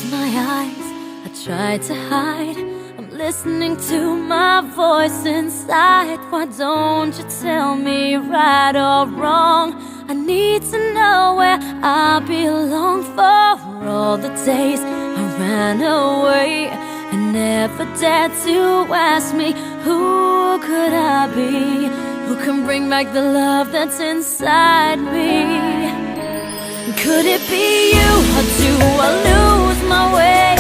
close my eyes, I try to hide. I'm listening to my voice inside. Why don't you tell me right or wrong? I need to know where I belong. For all the days I ran away and never dared to ask me, who could I be? Who can bring back the love that's inside me? Could it be you, or do I lose my way?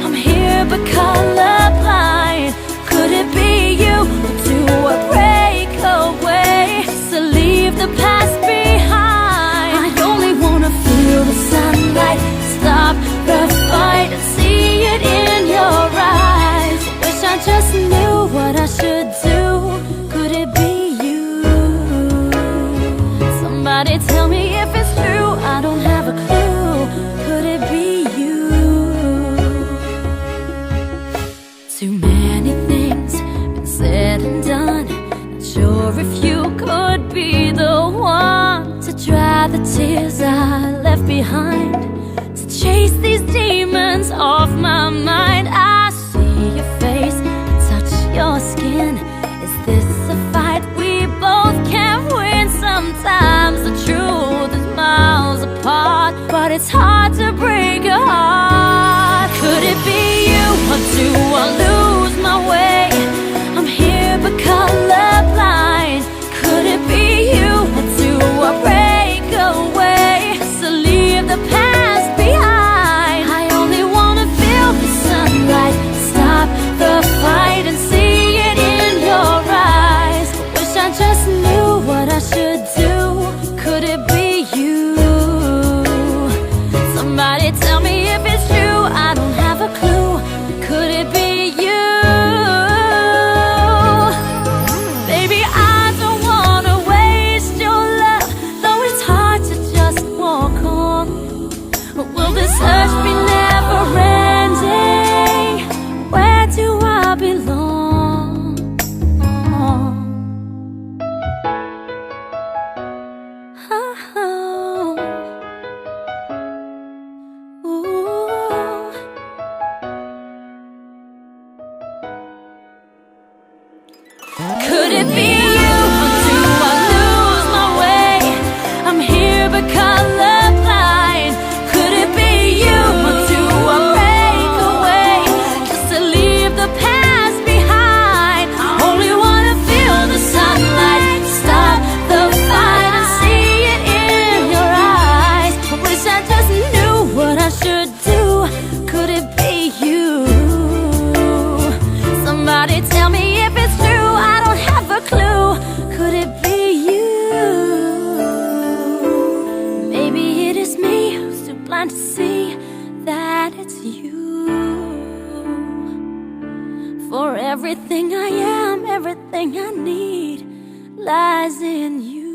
I'm here but colorblind. Could it be you, or do I break away to leave the past behind? I only wanna feel the sunlight, stop the fight and see it in your eyes. Wish I just knew what I should do. Could it be you? Somebody tell me if it's true, I don't have a clue. Could it be you? Too many things been said and done. Not sure if you could be the one to dry the tears I left behind, to chase these demons off my mind. I see your face, touch your skin. Is this a fight we both can't win? Sometimes the truth is miles apart, but it's hard to break a heart. Could it be you, or do I lose my way? I'm here but colorblind. Could it be you, or do I break away to leave the past behind? I only wanna feel the sunlight, stop the fight and see it in your eyes. Wish I just knew what I should do. Could it be you? Somebody tell me if it's true, I don't have a clue. Could it be you? Baby, I don't wanna waste your love, though it's hard to just walk on. Will this search be never ending? Where do I belong? Could it be you, or do I lose my way? I'm here but colorblind. Could it be you, or do I break away just to leave the past behind? I only wanna feel the sunlight, stop the fight and see it in your eyes. I wish I just knew what I should do. Could it be you? Somebody tell me if it's true, I don't have a clue. Could it be you? Maybe it is me who's too blind to see that it's you. For everything I am, everything I need lies in you.